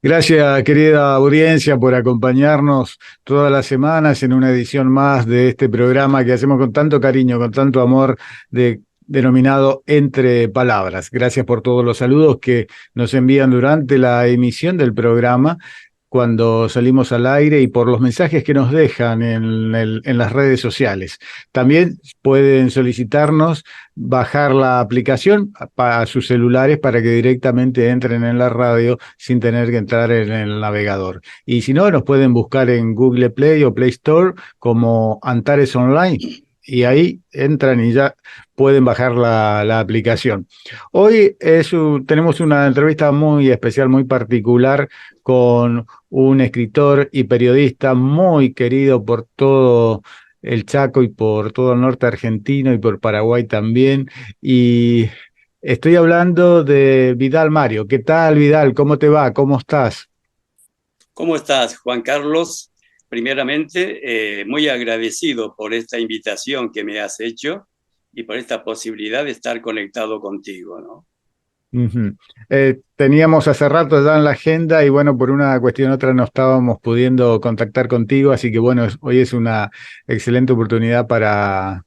Gracias, querida audiencia, por acompañarnos todas las semanas en una edición más de este programa que hacemos con tanto cariño, con tanto amor, denominado Entre Palabras. Gracias por todos los saludos que nos envían durante la emisión del programa, cuando salimos al aire y por los mensajes que nos dejan en las redes sociales. También pueden solicitarnos bajar la aplicación para sus celulares para que directamente entren en la radio sin tener que entrar en el navegador. Y si no, nos pueden buscar en Google Play o Play Store como Antares Online y ahí entran y ya pueden bajar la aplicación. Hoy tenemos una entrevista muy especial, muy particular, con un escritor y periodista muy querido por todo el Chaco y por todo el norte argentino y por Paraguay también. Y estoy hablando de Vidal Mario. ¿Qué tal, Vidal? ¿Cómo te va? ¿Cómo estás? ¿Cómo estás, Juan Carlos? Primeramente, muy agradecido por esta invitación que me has hecho y por esta posibilidad de estar conectado contigo, ¿no? Ujú. Teníamos hace rato ya en la agenda y bueno, por una cuestión u otra no estábamos pudiendo contactar contigo, así que bueno, hoy es una excelente oportunidad para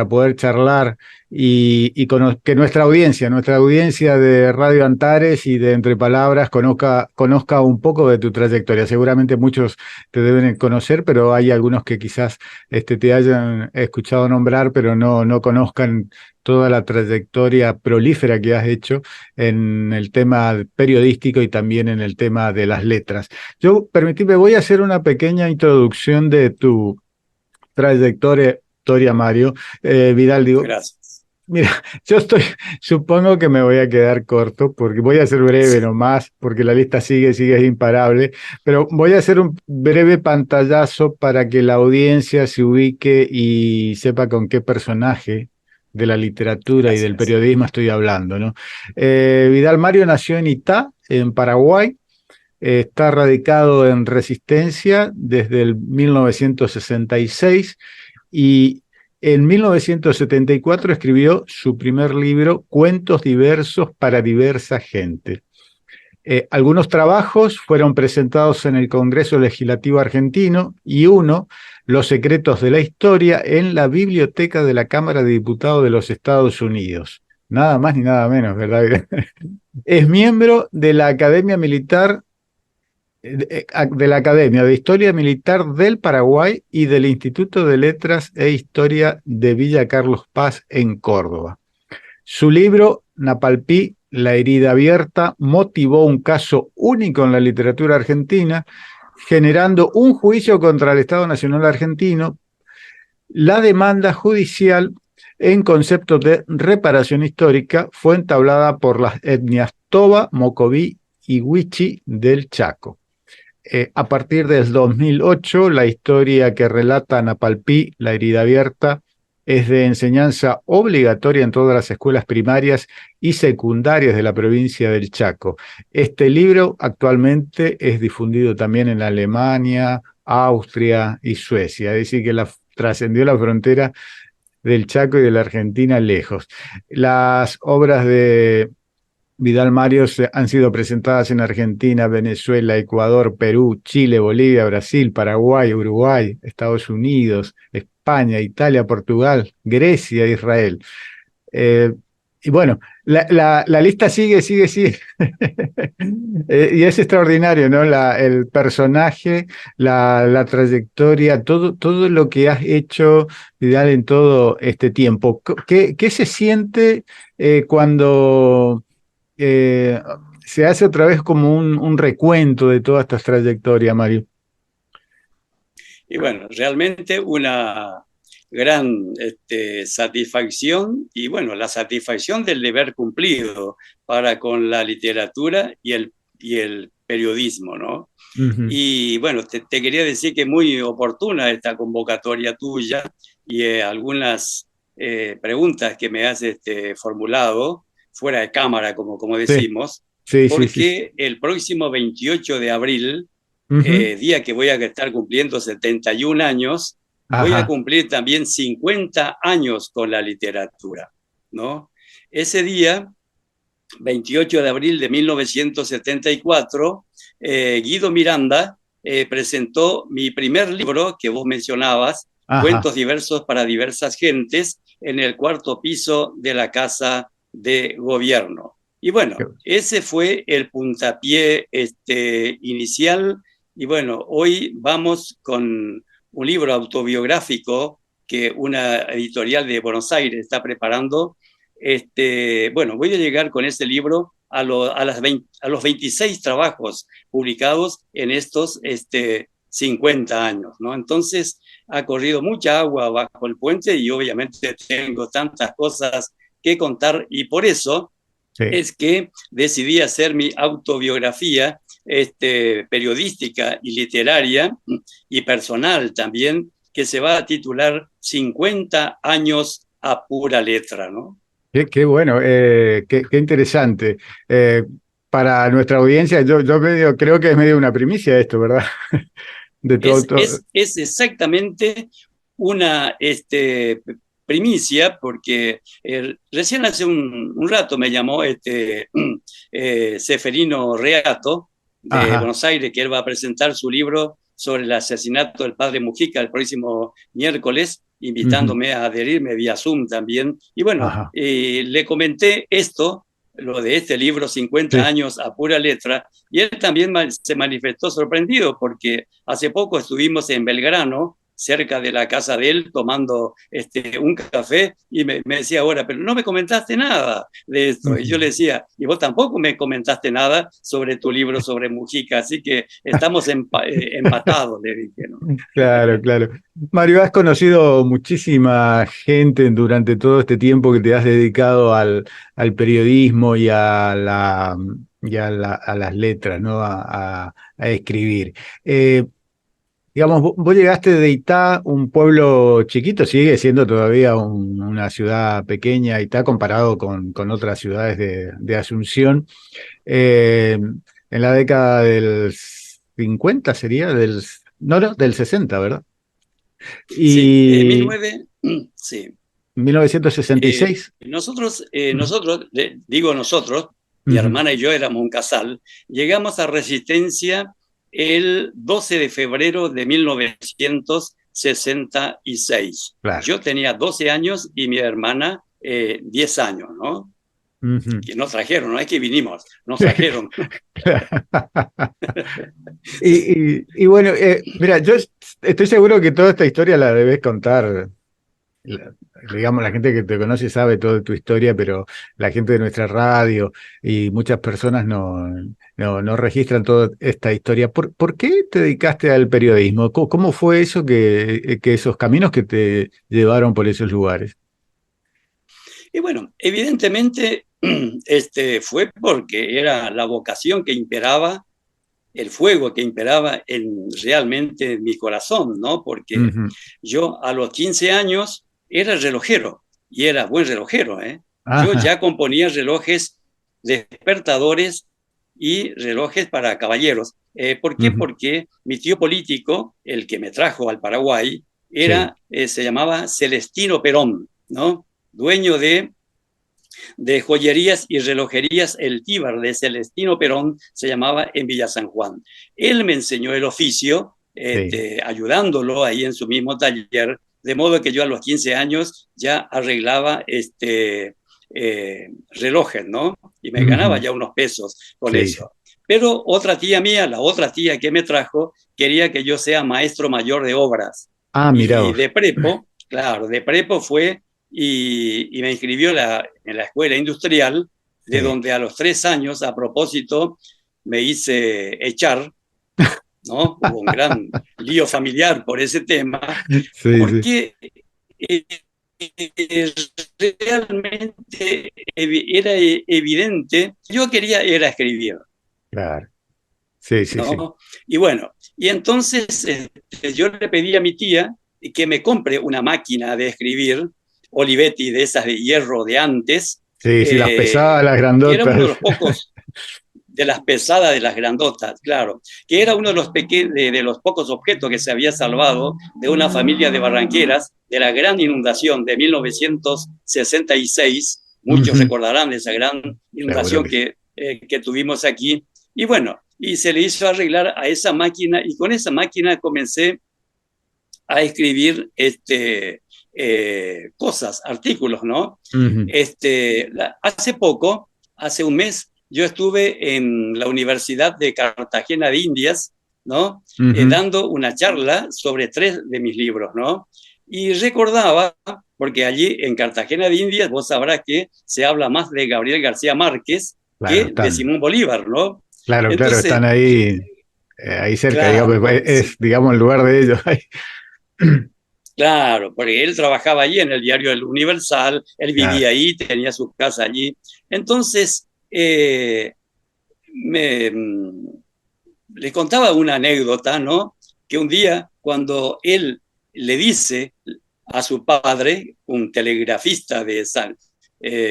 poder charlar y que nuestra audiencia de Radio Antares y de Entre Palabras conozca un poco de tu trayectoria. Seguramente muchos te deben conocer, pero hay algunos que quizás te hayan escuchado nombrar, pero no conozcan toda la trayectoria prolífera que has hecho en el tema periodístico y también en el tema de las letras. Permitime, voy a hacer una pequeña introducción de tu trayectoria, Mario. Vidal, digo, Gracias. mira, supongo que me voy a quedar corto, porque voy a ser breve nomás, porque la lista sigue, es imparable, pero voy a hacer un breve pantallazo para que la audiencia se ubique y sepa con qué personaje de la literatura y del Gracias. periodismo estoy hablando, ¿no? Vidal Mario nació en Itá, en Paraguay. Está radicado en Resistencia desde el 1966 y en 1974 escribió su primer libro, Cuentos diversos para diversa gente. Algunos trabajos fueron presentados en el Congreso Legislativo argentino y uno, Los secretos de la historia, en la Biblioteca de la Cámara de Diputados de los Estados Unidos. Nada más ni nada menos, ¿verdad? Es miembro de la Academia Militar de la Academia de Historia Militar del Paraguay y del Instituto de Letras e Historia de Villa Carlos Paz en Córdoba. Su libro, Napalpí, La herida abierta, motivó un caso único en la literatura argentina, generando un juicio contra el Estado Nacional Argentino. La demanda judicial en concepto de reparación histórica fue entablada por las etnias Toba, Mocoví y Huichi del Chaco. A partir del 2008, la historia que relata Napalpí, La herida abierta, es de enseñanza obligatoria en todas las escuelas primarias y secundarias de la provincia del Chaco. Este libro actualmente es difundido también en Alemania, Austria y Suecia, es decir, que trascendió la frontera del Chaco y de la Argentina lejos. Las obras de Vidal Mario han sido presentadas en Argentina, Venezuela, Ecuador, Perú, Chile, Bolivia, Brasil, Paraguay, Uruguay, Estados Unidos, España, Italia, Portugal, Grecia, Israel. Eh, y bueno, la lista sigue. Y es extraordinario, ¿no? El personaje, la trayectoria, todo lo que has hecho, Vidal, en todo este tiempo. ¿Qué se siente cuando eh, se hace otra vez como un recuento de todas estas trayectorias, Mario? Y bueno, realmente una gran satisfacción y bueno, la satisfacción del deber cumplido para con la literatura y el periodismo, ¿no? Ujú. Y bueno, te quería decir que muy oportuna esta convocatoria tuya y algunas preguntas que me has formulado fuera de cámara, como Sí, decimos, sí. porque el próximo 28 de abril, Ujú. día que voy a estar cumpliendo 71 años, voy a Ajá. cumplir también 50 años con la literatura, ¿no? Ese día 28 de abril de 1974, Guido Miranda presentó mi primer libro que vos mencionabas, Ajá. Cuentos diversos para diversas gentes, en el cuarto piso de la Casa de Gobierno. Y bueno, ese fue el puntapié inicial. Y bueno, hoy vamos con un libro autobiográfico que una editorial de Buenos Aires está preparando. Bueno, voy a llegar con este libro a los 26 trabajos publicados en estos 50 años, ¿no? Entonces, ha corrido mucha agua bajo el puente y obviamente tengo tantas cosas que contar, y por eso Sí. es que decidí hacer mi autobiografía periodística y literaria y personal también, que se va a titular 50 años a pura letra, ¿no? Qué bueno, qué interesante. Para nuestra audiencia, yo creo que es medio una primicia esto, ¿verdad? De tu auto. Es exactamente una primicia, porque recién hace un rato me llamó Seferino Reato de Ajá, Buenos Aires, que él va a presentar su libro sobre el asesinato del padre Mujica el próximo miércoles, ujú, invitándome a adherirme vía Zoom también. Y bueno, ajá, le comenté esto, lo de este libro, 50 sí. años a pura letra, y él también se manifestó sorprendido, porque hace poco estuvimos en Belgrano, cerca de la casa de él, tomando un café, y me decía ahora, pero no me comentaste nada de esto. Y yo le Ujú. decía, y vos tampoco me comentaste nada sobre tu libro sobre Mujica, así que estamos empatados, le dije, ¿no? Claro, claro. Mario, has conocido muchísima gente durante todo este tiempo que te has dedicado al periodismo y a las letras, ¿no? A escribir. Digamos, vos llegaste de Itá, un pueblo chiquito, sigue siendo todavía una ciudad pequeña, Itá, comparado con otras ciudades de Asunción. En la década del 50 sería, no, del 60, ¿verdad? Sí, Y 19, sí. 1966. Nosotros, digo nosotros, mi Ujú, hermana y yo éramos un casal, llegamos a Resistencia el 12 de febrero de 1966. claro. Yo tenía 12 años y mi hermana 10 años, ¿no? Ujú. Que nos trajeron, no es que vinimos, nos trajeron. Y bueno, mira, yo estoy seguro que toda esta historia la debes contar. la- digamos, la gente que te conoce sabe toda tu historia, pero la gente de nuestra radio y muchas personas no registran toda esta historia. ¿Por qué te dedicaste al periodismo? ¿Cómo fue eso que esos caminos que te llevaron por esos lugares? Y bueno, evidentemente fue porque era la vocación que imperaba, el fuego que imperaba realmente en mi corazón, ¿no? Porque Ujú. yo a los 15 años era relojero, y era buen relojero, ¿eh? Yo Ajá, ya componía relojes despertadores y relojes para caballeros. ¿Por qué? ujú, Porque mi tío político, el que me trajo al Paraguay, sí, se llamaba Celestino Perón, ¿no? Dueño de joyerías y relojerías El Tíbar de Celestino Perón, se llamaba, en Villa San Juan. Él me enseñó el oficio, sí. ayudándolo ahí en su mismo taller, de modo que yo a los 15 años ya arreglaba relojes, ¿no? Y me ganaba Ujú, ya unos pesos con sí, sí. eso. Pero otra tía mía, la otra tía que me trajo, quería que yo sea maestro mayor de obras. Ah, mira Y vos. de prepo, claro, de prepo fue y me inscribió en la escuela industrial, de Sí, donde a los 3 años, a propósito, me hice echar, ¿no? Hubo un gran lío familiar por ese tema, sí, sí, porque eh, realmente era evidente, yo quería era escribir, claro. Sí, sí, sí. ¿no? Y bueno, y entonces yo le pedí a mi tía que me compre una máquina de escribir, Olivetti, de esas de hierro de antes, Sí, sí, las pesadas, las que era uno de grandotas. los pocos, de las pesadas, de las grandotas, claro, que era uno de de los pocos objetos que se había salvado de una familia de barranqueras de la gran inundación de 1966. muchos recordarán de esa gran inundación Seguro que que tuvimos aquí. Y bueno, y se le hizo arreglar a esa máquina, y con esa máquina comencé a escribir cosas, artículos, ¿no? sí. Hace poco, hace un mes, yo estuve en la Universidad de Cartagena de Indias, ¿no? Dando una charla sobre 3 de mis libros, ¿no? Y recordaba, porque allí en Cartagena de Indias, vos sabrás que se habla más de Gabriel García Márquez Claro, que de Simón Bolívar, ¿no? claro, Entonces, están ahí, ahí cerca, digamos, claro, es, digamos, el lugar de ellos. claro, porque él trabajaba allí en el diario El Universal, él Claro. vivía ahí, tenía su casa allí. Entonces, me, le contaba una anécdota, ¿no? Que un día, cuando él le dice a su padre, un telegrafista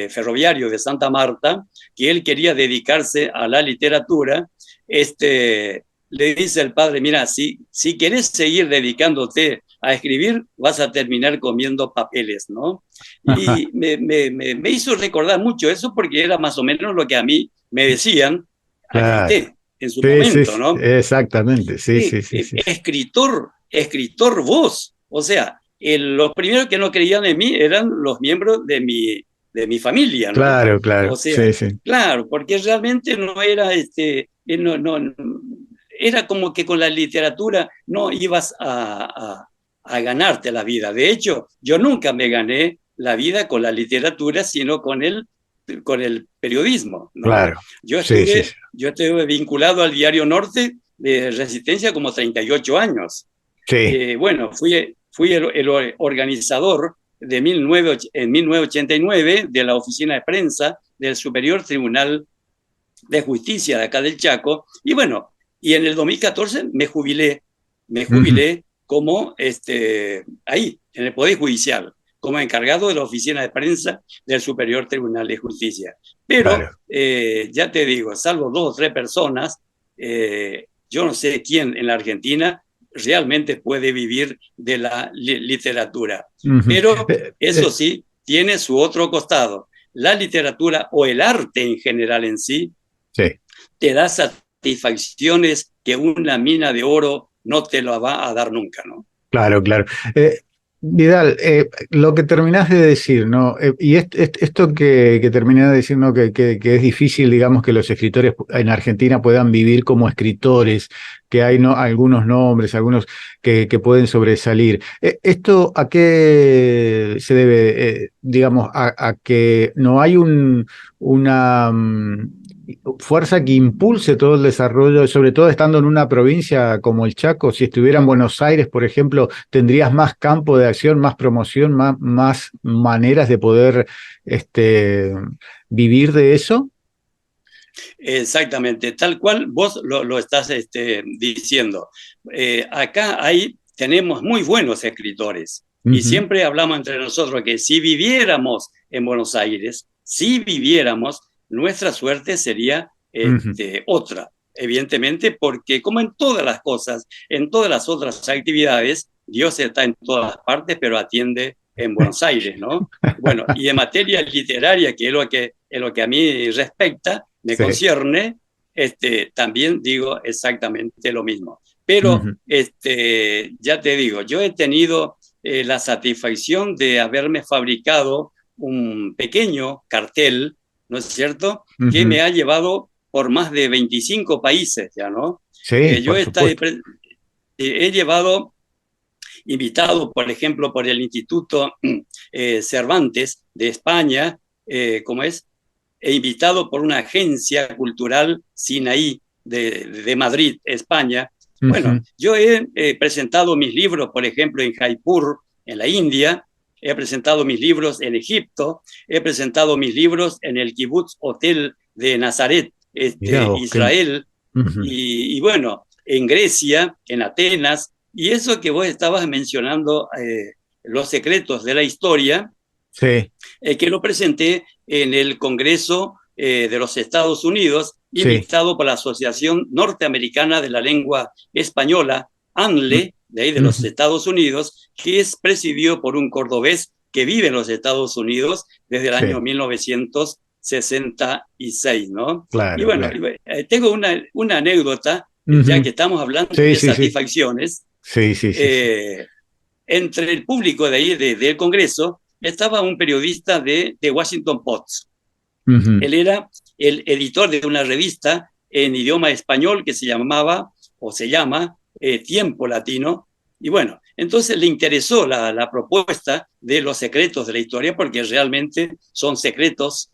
ferroviario de Santa Marta, que él quería dedicarse a la literatura, le dice el padre, mira, si querés seguir dedicándote a escribir, vas a terminar comiendo papeles, ¿no? Y me hizo recordar mucho eso porque era más o menos lo que a mí me decían a Claro. Gaité en su Sí, sí, momento, sí, ¿no? exactamente. Sí, sí, sí, sí, sí. Escritor vos. O sea, los primeros que no creían en mí eran los miembros de mi familia, ¿no? Claro, claro. O sea, Sí, sí. claro, porque realmente no era, era como que con la literatura no ibas a ganarte la vida. De hecho, yo nunca me gané la vida con la literatura, sino con el periodismo, ¿no? Claro. Sí, sí, sí. Yo estuve vinculado al Diario Norte de Resistencia como 38 años. Sí. Bueno, fui el organizador en 1989 de la oficina de prensa del Superior Tribunal de Justicia de acá del Chaco. Y bueno, y en el 2014 me Ujú. jubilé como ahí, en el Poder Judicial, como encargado de la oficina de prensa del Superior Tribunal de Justicia. Pero, Claro. ya te digo, salvo 2 o 3 personas, yo no sé quién en la Argentina realmente puede vivir de la literatura. Ujú. Pero Eh, eso eh, sí, tiene su otro costado. La literatura o el arte en general en sí sí. te da satisfacciones que una mina de oro no te lo va a dar nunca, ¿no? Claro, claro. Vidal, lo que terminás de decir, ¿no? Y esto que terminás de decir, ¿no? Que es difícil, digamos, que los escritores en Argentina puedan vivir como escritores, que hay no, algunos nombres, algunos que pueden sobresalir. ¿Esto a qué se debe, digamos, a que no hay una fuerza que impulse todo el desarrollo, sobre todo estando en una provincia como el Chaco? Si estuviera en Buenos Aires, por ejemplo, tendrías más campo de acción, más promoción, más maneras de poder este, vivir de eso. Exactamente, tal cual vos lo estás diciendo. Acá tenemos muy buenos escritores y Ujú, siempre hablamos entre nosotros que si viviéramos en Buenos Aires, si viviéramos, nuestra suerte sería ujú. otra, evidentemente, porque como en todas las cosas, en todas las otras actividades, Dios está en todas partes, pero atiende en Buenos Aires, ¿no? Bueno, y en materia literaria, que es lo que a mí respecta, me Sí. concierne, también digo exactamente lo mismo. Pero Ujú. ya te digo, yo he tenido la satisfacción de haberme fabricado un pequeño cartel, ¿no es cierto?, que Ujú. me ha llevado por más de 25 países ya, ¿no? Sí, Yo por supuesto. he llevado invitado, por ejemplo, por el Instituto Cervantes de España, como es, e invitado por una agencia cultural Sinaí de Madrid, España. Bueno, Ujú. yo he presentado mis libros, por ejemplo, en Jaipur, en la India, he presentado mis libros en Egipto, he presentado mis libros en el Kibbutz Hotel de Nazaret, Mirá vos, Israel, ujú. y bueno, en Grecia, en Atenas, y eso que vos estabas mencionando, los secretos de la historia, Sí, que lo presenté en el Congreso de los Estados Unidos, sí. invitado por la Asociación Norteamericana de la Lengua Española, Mm, ANLE, de ahí de los ujú. Estados Unidos, que es presidido por un cordobés que vive en los Estados Unidos desde el año Sí, 1966, ¿no? Y claro, bueno, claro. tengo una anécdota, ya Ujú. que estamos hablando Sí, de sí, sí. satisfacciones. Sí, sí, sí, sí. eh, Entre el público de ahí, del Congreso, estaba un periodista de Washington Post. Ujú. Él era el editor de una revista en idioma español que se llamaba, o se llama, Tiempo Latino. Y bueno, entonces le interesó la propuesta de los secretos de la historia, porque realmente son secretos.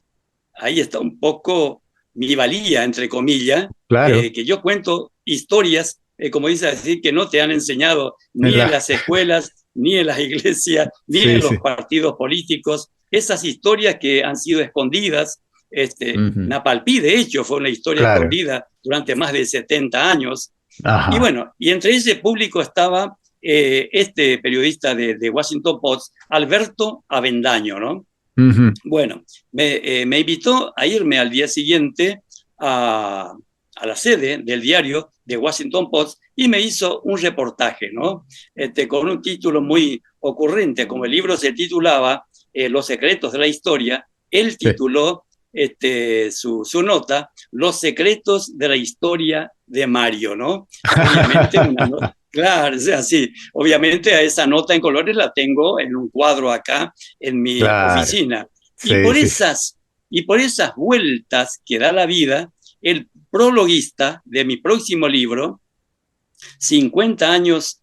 Ahí está un poco mi valía, entre comillas, Claro. que yo cuento historias, como dice así, que no te han enseñado En ni en la... las escuelas, ni en las iglesias, ni Sí, en los sí. partidos políticos. Esas historias que han sido escondidas. Ujú. Napalpí, de hecho, fue una historia Claro. escondida durante más de 70 años. Y Ajá. bueno, y entre ese público estaba este periodista de Washington Post, Alberto Avendaño, ¿no? Ujú. Bueno, me invitó a irme al día siguiente a la sede del diario de Washington Post y me hizo un reportaje, ¿no? Con un título muy ocurrente, como el libro se titulaba Los secretos de la historia, él Sí. tituló su nota Los secretos de la historia de Mario, ¿no? Obviamente una nota. Claro, o sea, sí, obviamente a esa nota en colores la tengo en un cuadro acá en mi Claro. oficina. Y Sí, por sí. esas, y por esas vueltas que da la vida, el prologuista de mi próximo libro, 50 años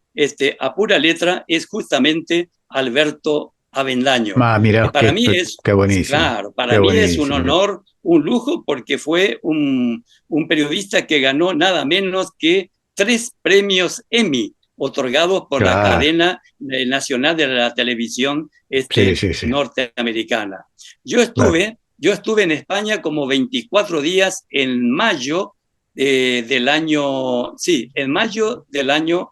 a pura letra, es justamente Alberto Avendaño. Mira, Para mí es, qué buenísimo. claro, Qué para mí es un buenísimo. honor, un lujo, porque fue un periodista que ganó nada menos que 3 premios Emmy otorgados por la Claro. cadena nacional de la televisión Sí, sí, sí. norteamericana. Claro. Yo estuve en España como 24 días en mayo del año, sí, en mayo del año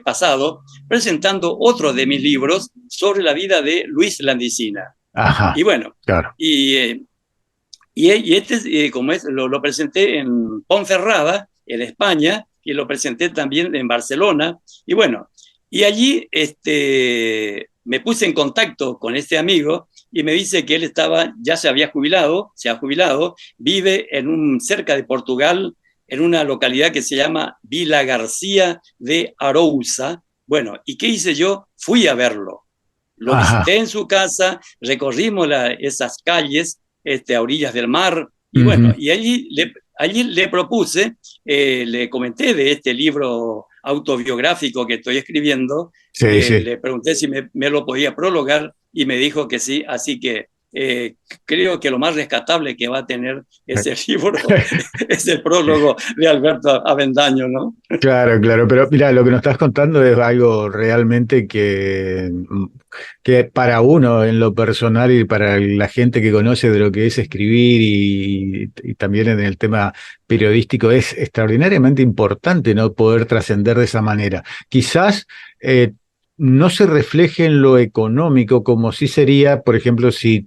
pasado, presentando otro de mis libros sobre la vida de Luis Landicina. Ajá. Y bueno, Claro. y, eh, como es, lo presenté en Ponferrada, en España, y lo presenté también en Barcelona. Y bueno, y allí me puse en contacto con este amigo y me dice que él ya se ha jubilado, vive cerca de Portugal, en una localidad que se llama Vila García de Arousa. Bueno, ¿y qué hice yo? Fui a verlo. Lo Ajá. visité en su casa, recorrimos esas calles a orillas del mar, y bueno, Ujú. y allí le propuse, le comenté de este libro autobiográfico que estoy escribiendo, Sí, sí. le pregunté si me lo podía prologar y me dijo que sí, así que creo que lo más rescatable que va a tener ese libro es el prólogo de Alberto Avendaño, ¿no? Claro, claro, pero mira, lo que nos estás contando es algo realmente que para uno en lo personal y para la gente que conoce de lo que es escribir y también en el tema periodístico es extraordinariamente importante no poder trascender de esa manera. Quizás no se refleje en lo económico como sí sería, por ejemplo, si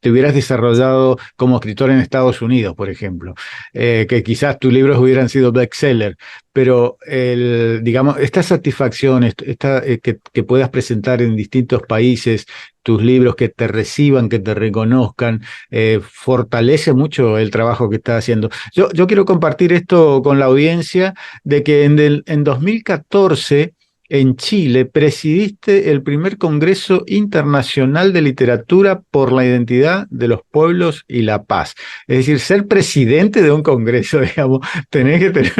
te hubieras desarrollado como escritor en Estados Unidos, por ejemplo, que quizás tus libros hubieran sido bestseller, pero digamos, esta satisfacción, que puedas presentar en distintos países tus libros, que te reciban, que te reconozcan, fortalece mucho el trabajo que estás haciendo. Yo quiero compartir esto con la audiencia de que en 2014 en Chile presidiste el primer Congreso Internacional de Literatura por la Identidad de los Pueblos y la Paz. Es decir, ser presidente de un congreso, digamos, tenés que tener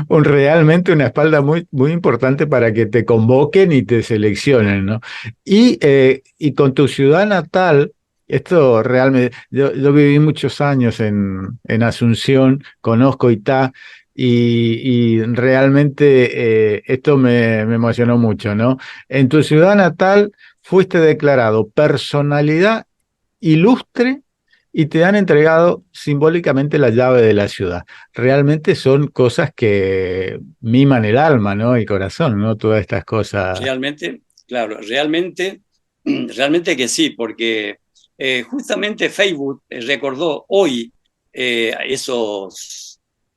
realmente una espalda muy, muy importante para que te convoquen y te seleccionen, ¿no? Y con tu ciudad natal, esto realmente, yo viví muchos años en Asunción, conozco Itá, y realmente esto me emocionó mucho, ¿no? En tu ciudad natal fuiste declarado personalidad ilustre y te han entregado simbólicamente la llave de la ciudad. Realmente son cosas que miman el alma, ¿no? El corazón, ¿no? Todas estas cosas. Realmente, claro, realmente que sí, porque justamente Facebook recordó hoy esos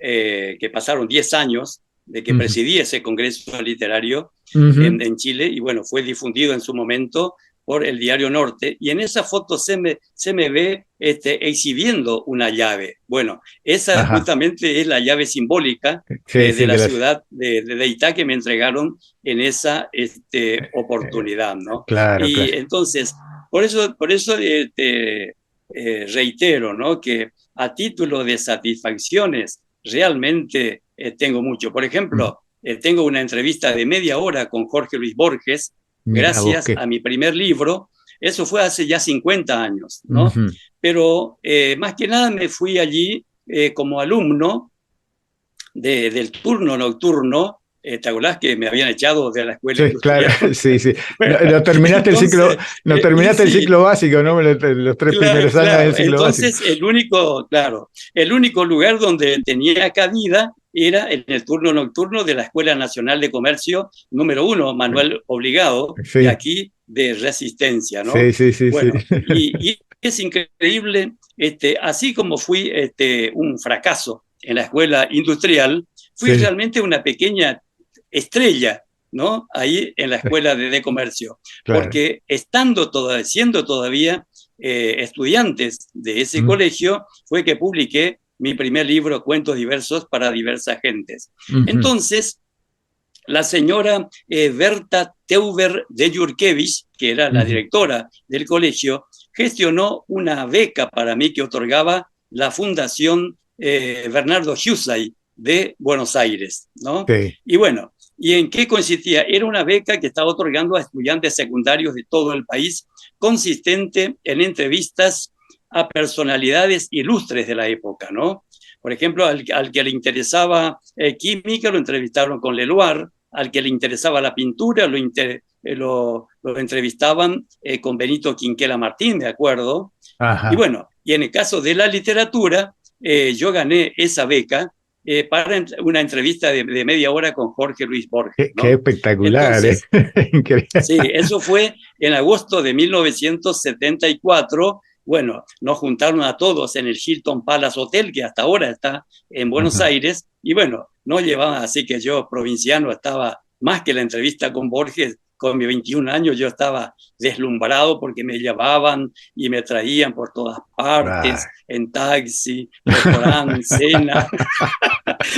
que pasaron 10 años de que Ujú, presidí ese congreso literario ujú, en Chile, y bueno, fue difundido en su momento por el Diario Norte, y en esa foto se me ve exhibiendo una llave. Bueno, esa Ajá. justamente es la llave simbólica Sí, de sí, la ciudad de Itá que me entregaron en esa eh, oportunidad, ¿no? claro, Y claro. entonces, por eso reitero, ¿no? Que a título de satisfacciones realmente tengo mucho. Por Mm, ejemplo, tengo una entrevista de media hora con Jorge Luis Borges, Mira vos gracias qué. a mi primer libro. Eso fue hace ya 50 años, ¿no? Ujú. Pero más que nada me fui allí como alumno del turno nocturno. ¿Te acordás que me habían echado de la escuela Sí, claro, industrial? sí, sí. Bueno, No terminaste el ciclo, entonces, no y terminaste el sí, ciclo básico, ¿no? Los 3 primeros años del claro, ciclo básico. entonces el único lugar donde tenía cabida era en el turno nocturno de la Escuela Nacional de Comercio número 1, Manuel Obligado, de Sí, aquí de Resistencia, sí, ¿no? sí, sí, sí. Bueno, y es increíble, así como fui un fracaso en la escuela industrial, fui Sí, realmente una pequeña estrella, ¿no? Ahí en la Escuela de Comercio, claro. porque siendo todavía estudiantes de ese Mm, colegio, fue que publiqué mi primer libro, Cuentos Diversos para Diversas Gentes. ujú, Entonces, la señora Berta Teuber de Jurkevich, que era la ujú. directora del colegio, gestionó una beca para mí que otorgaba la Fundación Bernardo Husay de Buenos Aires, ¿no? Sí. Y bueno, ¿y en qué consistía? Era una beca que estaba otorgando a estudiantes secundarios de todo el país, consistente en entrevistas a personalidades ilustres de la época, ¿no? Por ejemplo, al que le interesaba química, lo entrevistaron con Leloir, al que le interesaba la pintura, lo entrevistaban con Benito Quinquela Martín, de acuerdo. Y Ajá. bueno, y en el caso de la literatura, yo gané esa beca para una entrevista de media hora con Jorge Luis Borges, Qué ¿no? espectacular, ¿eh? Entonces, Increíble. sí, eso fue en agosto de 1974. Bueno, nos juntaron a todos en el Hilton Palace Hotel, que hasta ahora está en Buenos Ajá. Aires, y bueno, no llevaba, así que yo, provinciano, estaba más que la entrevista con Borges, con mis 21 años, yo estaba deslumbrado porque me llevaban y me traían por todas Ah. partes, en taxi, restaurante, cena.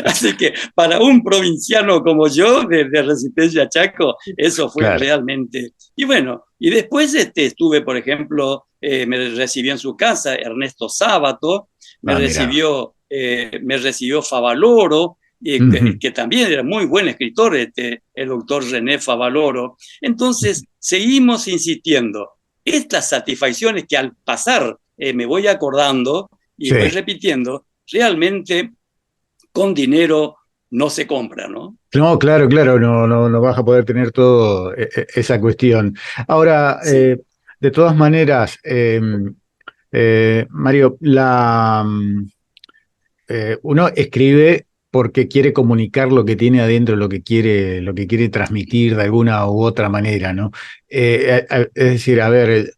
Así que para un provinciano como yo, de Resistencia Chaco, eso fue Claro. realmente. Y bueno, y después estuve, por ejemplo, me recibió en su casa Ernesto Sábato, Ah, mira. me recibió Favaloro, Ujú. que también era muy buen escritor, el doctor René Favaloro. Entonces, seguimos insistiendo. Estas satisfacciones que al pasar me voy acordando y voy Sí. repitiendo, realmente con dinero no se compra, ¿no? No, claro, claro, no, no, no vas a poder tener todo esa cuestión. Ahora, Sí, de todas maneras, Mario, uno escribe porque quiere comunicar lo que tiene adentro, lo que quiere transmitir de alguna u otra manera, ¿no? Es decir, a ver,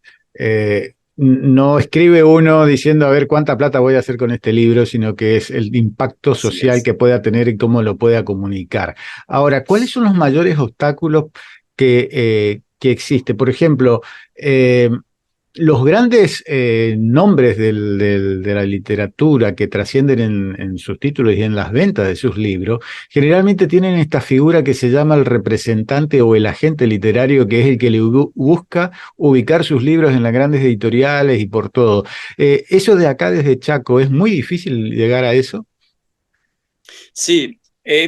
no escribe uno diciendo a ver cuánta plata voy a hacer con este libro, sino que es el impacto así social es. que pueda tener y cómo lo pueda comunicar. Ahora, ¿cuáles son los mayores obstáculos que existe? Por ejemplo, los grandes nombres de la literatura que trascienden en sus títulos y en las ventas de sus libros, generalmente tienen esta figura que se llama el representante o el agente literario, que es el que le busca ubicar sus libros en las grandes editoriales y por todo. Eso de acá desde Chaco, ¿es muy difícil llegar a eso? Sí,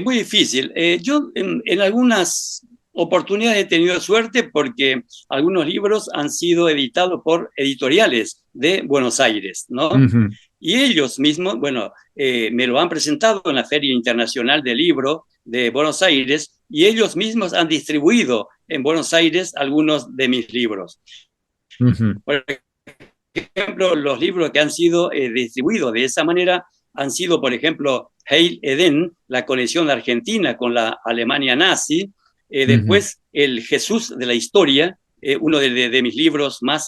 muy difícil. Yo en algunas oportunidades he tenido suerte porque algunos libros han sido editados por editoriales de Buenos Aires, ¿no? Ujú, Y ellos mismos, bueno, me lo han presentado en la Feria Internacional del Libro de Buenos Aires y ellos mismos han distribuido en Buenos Aires algunos de mis libros. ujú, Por ejemplo, los libros que han sido distribuidos de esa manera han sido, por ejemplo, Heil Eden, la conexión de Argentina con la Alemania nazi, ujú. después El Jesús de la Historia, uno de mis libros más,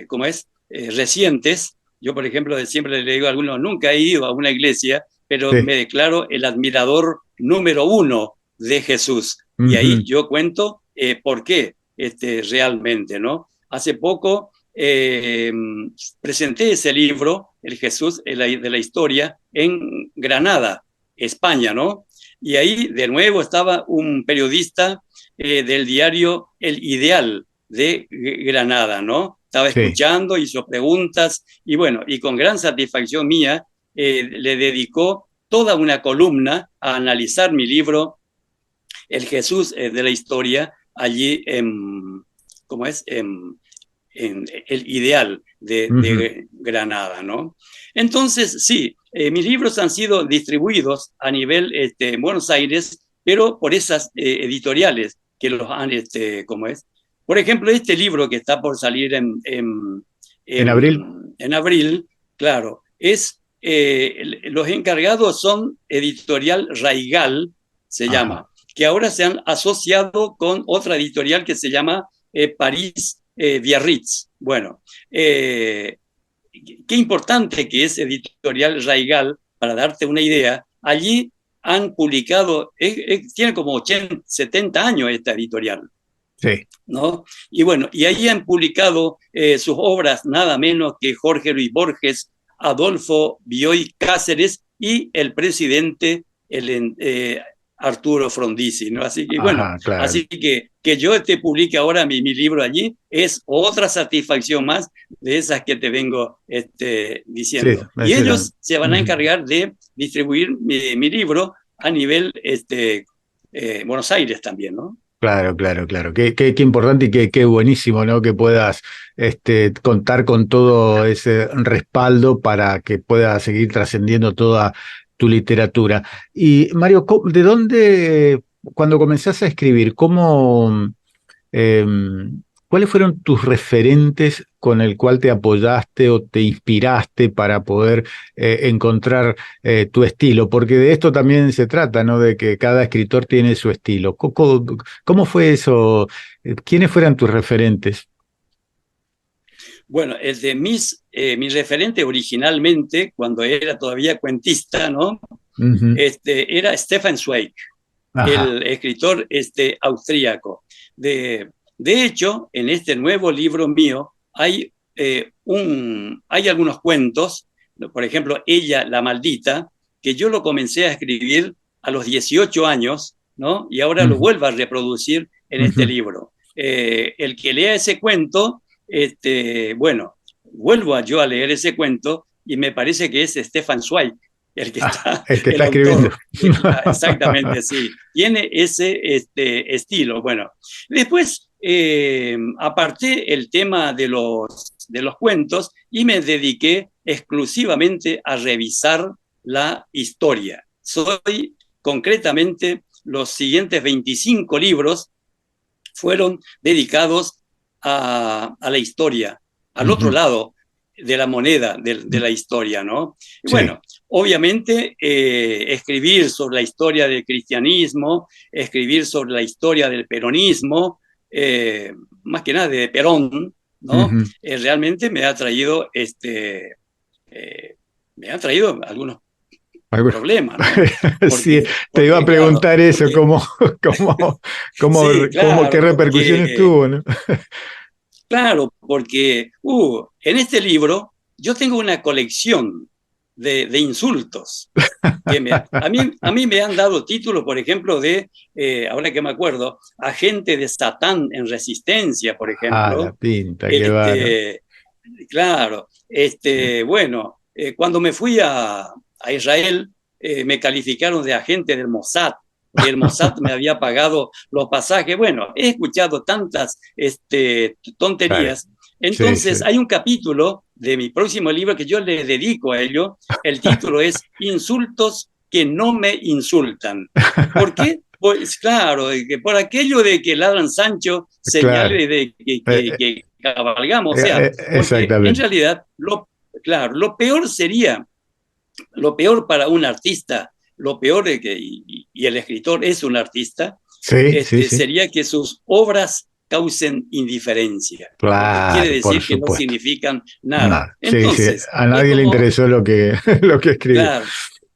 ¿cómo es?, recientes. Yo, por ejemplo, siempre le digo a algunos, nunca he ido a una iglesia, pero Sí. me declaro el admirador número 1 de Jesús. Y ahí Ujú, yo cuento por qué. realmente, ¿no? Hace poco presenté ese libro, El Jesús de la historia, en Granada, España, ¿no? Y ahí de nuevo estaba un periodista del diario El Ideal de Granada, ¿no? Estaba Sí. escuchando, hizo preguntas y bueno, y con gran satisfacción mía le dedicó toda una columna a analizar mi libro El Jesús de la historia allí en, ¿cómo es? En El Ideal Ujú. de Granada, ¿no? Entonces, sí, mis libros han sido distribuidos a nivel en Buenos Aires, pero por esas editoriales que los han, ¿cómo es? Por ejemplo, este libro que está por salir ¿En abril? en abril, claro, los encargados son Editorial Raigal, se llama, Ajá. que ahora se han asociado con otra editorial que se llama París Biarritz. Bueno, qué importante que es Editorial Raigal, para darte una idea. Allí han publicado, tiene como 80, 70 años esta editorial, Sí. ¿no? Y bueno, y ahí han publicado sus obras nada menos que Jorge Luis Borges, Adolfo Bioy Cáceres y el presidente Arturo Frondizi, ¿no? Así que bueno, Ajá, claro. así que yo te publique ahora mi libro allí es otra satisfacción más de esas que te vengo Sí, diciendo. Y ese era. ellos se van a Ujú. encargar de distribuir mi libro a nivel Buenos Aires también, ¿no? Claro, claro, claro. Qué importante y qué buenísimo, ¿no? Que puedas contar con todo ese respaldo para que pueda seguir trascendiendo toda tu literatura. Y Mario, ¿de dónde, cuando comenzaste a escribir, eh, cuáles fueron tus referentes con el cual te apoyaste o te inspiraste para poder encontrar tu estilo? Porque de esto también se trata, ¿no? De que cada escritor tiene su estilo. ¿Cómo fue eso? ¿Quiénes fueran tus referentes? Bueno, mi referente originalmente, cuando era todavía cuentista, ¿no? Ujú. Era Stefan Zweig, Ajá. el escritor austríaco. De hecho, en este nuevo libro mío hay algunos cuentos, por ejemplo, Ella, la maldita, que yo lo comencé a escribir a los 18 años, ¿no? Y ahora lo Ujú. vuelvo a reproducir en este Ujú. libro. El que lea ese cuento, bueno, vuelvo yo a leer ese cuento y me parece que es Stefan Zweig el que Ah, está, el que el está escribiendo. autor. Exactamente, sí. Tiene ese estilo. Bueno, después aparté el tema de los cuentos y me dediqué exclusivamente a revisar la historia. Soy concretamente los siguientes 25 libros fueron dedicados a la historia, al otro Ujú. lado de la moneda de la historia, ¿no? Y Sí, bueno, obviamente escribir sobre la historia del cristianismo, escribir sobre la historia del peronismo, más que nada de Perón, ¿no? ujú. Realmente me ha traído algunos Algo- problemas, ¿no? Sí, te iba a Porque claro, preguntar eso, porque cómo, sí, qué claro, repercusiones porque tuvo, ¿no? claro, porque en este libro yo tengo una colección de insultos a mí me han dado títulos, por ejemplo, ahora que me acuerdo, agente de Satán en resistencia, por Ah, la ejemplo. pinta que va, ¿no? Este, claro, bueno, cuando me fui a Israel, me calificaron de agente del Mossad, porque el Mossad me había pagado los pasajes. Bueno, he escuchado tantas Claro. tonterías. Sí, sí. Entonces, hay un capítulo de mi próximo libro que yo le dedico a ello. El título es Insultos que no me insultan. ¿Por qué? Pues claro, por aquello de que ladran Sancho, Claro. señales de que cabalgamos, o sea, porque en Exactamente. realidad, claro, lo peor para un artista, lo peor de y el escritor es un artista, Sí, sí, sí. sería que sus obras causen indiferencia, porque quiere Claro, por decir que no supuesto. significan nada. Nada. Sí, sí. Entonces, A es nadie le como, interesó lo que escribió. claro,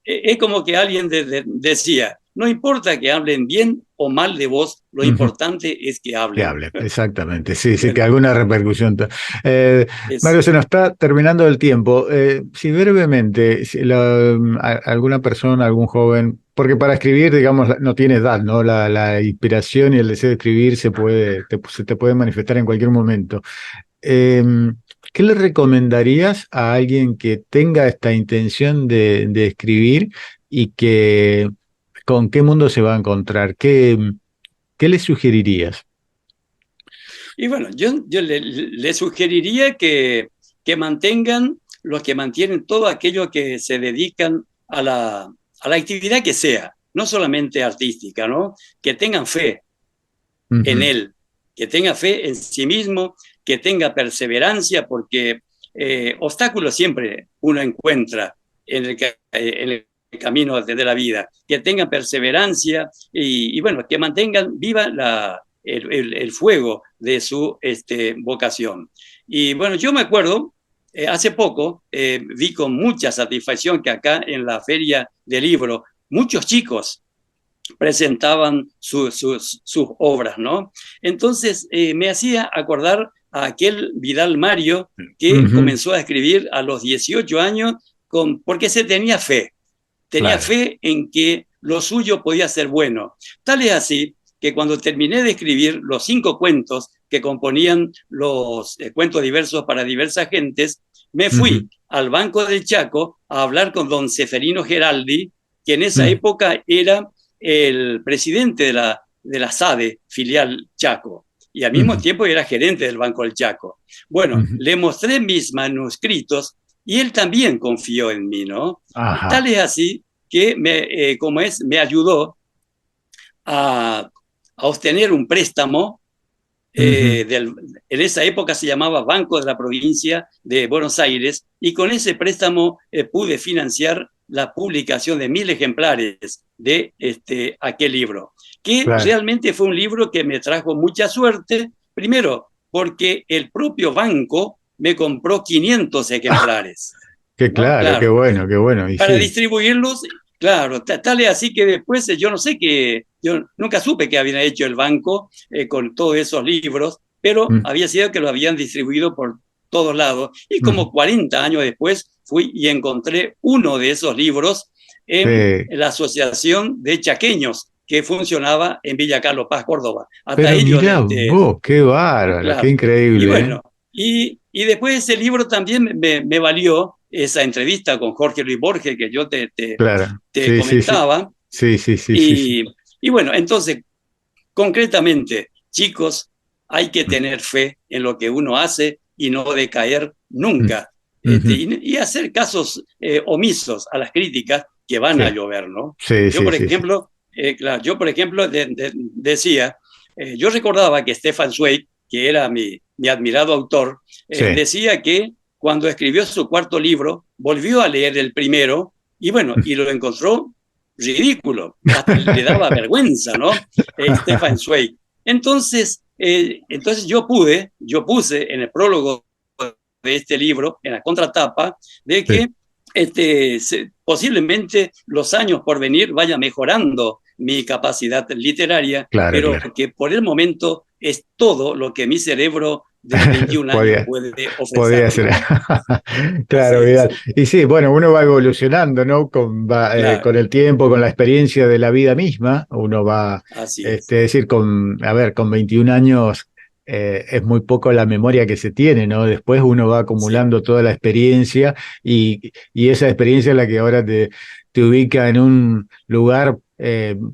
es como que alguien decía, no importa que hablen bien o mal de vos, lo importante es que Que hablen. hable, exactamente, sí, sí, Bueno, que alguna repercusión. es, Mario, se nos está terminando el tiempo. Si brevemente, si alguna persona, algún joven, porque para escribir, digamos, no tiene edad, ¿no? La inspiración y el deseo de escribir se te puede manifestar en cualquier momento. Eh, ¿Qué le recomendarías a alguien que tenga esta intención de escribir y que con qué mundo se va a encontrar? ¿Qué le sugerirías? y bueno, yo le sugeriría que mantengan los que mantienen todo aquello que se dedican a la actividad que sea, no solamente artística, ¿no? Que tengan fe en Ujú. él, que tenga fe en sí mismo, que tenga perseverancia, porque obstáculos siempre uno encuentra en el camino de la vida, que tengan perseverancia y bueno, que mantengan viva el fuego de su vocación. Y bueno, yo me acuerdo, hace poco vi con mucha satisfacción que acá en la feria de libro, muchos chicos presentaban sus obras, ¿no? Entonces me hacía acordar a aquel Vidal Mario que Ujú. comenzó a escribir a los 18 años porque se tenía Claro. fe en que lo suyo podía ser bueno. Tal es así que cuando terminé de escribir los 5 cuentos que componían los cuentos diversos para diversas gentes, me Ujú. fui al Banco del Chaco a hablar con don Seferino Geraldi, que en esa Mm. época era el presidente de la SADE, filial Chaco, y al mismo Ujú. tiempo era gerente del Banco del Chaco. Bueno, Ujú. le mostré mis manuscritos y él también confió en mí, ¿no? Tal Ajá. es así que me ayudó a obtener un préstamo Ujú. en esa época se llamaba Banco de la Provincia de Buenos Aires, y con ese préstamo pude financiar la publicación de 1000 ejemplares de aquel libro, que Claro. realmente fue un libro que me trajo mucha suerte, primero porque el propio banco me compró 500 ejemplares, Qué ¿no? claro, qué Claro, bueno, qué bueno. Y para sí. distribuirlos, claro, tal es así que después yo no sé qué, yo nunca supe qué habían hecho el banco con todos esos libros, pero Mm. había sido que lo habían distribuido por todos lados. Y Ujú. como 40 años después fui y encontré uno de esos libros Sí. en la Asociación de Chaqueños que funcionaba en Villa Carlos Paz, Córdoba. Hasta Pero ellos, mirá vos, qué bárbaro, qué claro. Y increíble, ¿eh? bueno, y después ese libro también me valió esa entrevista con Jorge Luis Borges que yo Claro. te Sí, sí, sí. comentaba. Sí, sí, sí, sí, sí. Y, y bueno, entonces, concretamente, chicos, hay que tener fe en lo que uno hace y no decaer Mm. nunca. Ujú. Y hacer casos omisos a las críticas que van Sí, a llover, ¿no? sí, sí, sí, sí. Claro, yo, por ejemplo, decía, yo recordaba que Stefan Zweig, que era mi admirado autor, Sí. decía que cuando escribió su cuarto libro, volvió a leer el primero y bueno, y lo encontró ridículo, hasta le daba vergüenza, ¿no? Stefan Zweig. Entonces yo puse en el prólogo de este libro, en la contratapa, de Sí, que posiblemente los años por venir vaya mejorando mi capacidad literaria, claro, pero claro. que por el momento es todo lo que mi cerebro de 21 años Podía, puede podía ofrecerme, ser. ¿no? Claro, Así es, Vidal. Y sí, bueno, uno va evolucionando, ¿no? Con claro, el tiempo, con la experiencia de la vida misma, uno va, así es, es decir, a ver, con 21 años es muy poco la memoria que se tiene, ¿no? Después uno va sí, acumulando toda la experiencia y esa experiencia es la que ahora te ubica en un lugar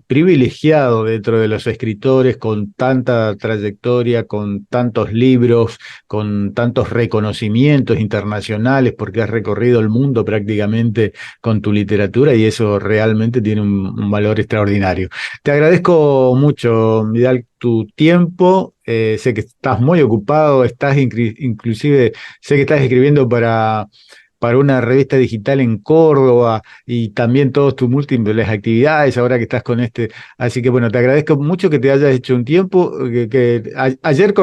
privilegiado dentro de los escritores con tanta trayectoria, con tantos libros, con tantos reconocimientos internacionales, porque has recorrido el mundo prácticamente con tu literatura y eso realmente tiene un valor extraordinario. Te agradezco mucho, Vidal, tu tiempo. Sé que estás muy ocupado, inclusive, sé que estás escribiendo para una revista digital en Córdoba y también todas tus múltiples actividades ahora que estás con este. Así que bueno, te agradezco mucho que te hayas hecho un tiempo, ayer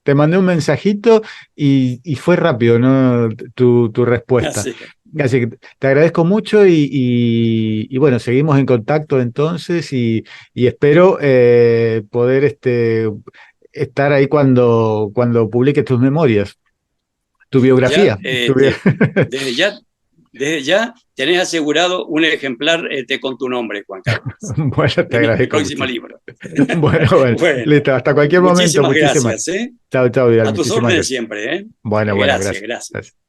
te mandé un mensajito y fue rápido, ¿no? Tu respuesta. así, Así que te agradezco mucho y bueno, seguimos en contacto entonces y espero poder estar ahí cuando publiques tus memorias, tu Ya, biografía. desde ya, desde ya tenés asegurado un ejemplar con tu nombre, Juan Carlos, Bueno, te de mi agradezco próximo muchísimo. libro. Bueno, bueno, Bueno, listo, hasta cualquier momento, muchísimas muchísimas. gracias, ¿eh? Chao, chao, Vidal, A tus muchísimas órdenes gracias. siempre, ¿eh? Bueno, bueno, Gracias, gracias. gracias. Gracias.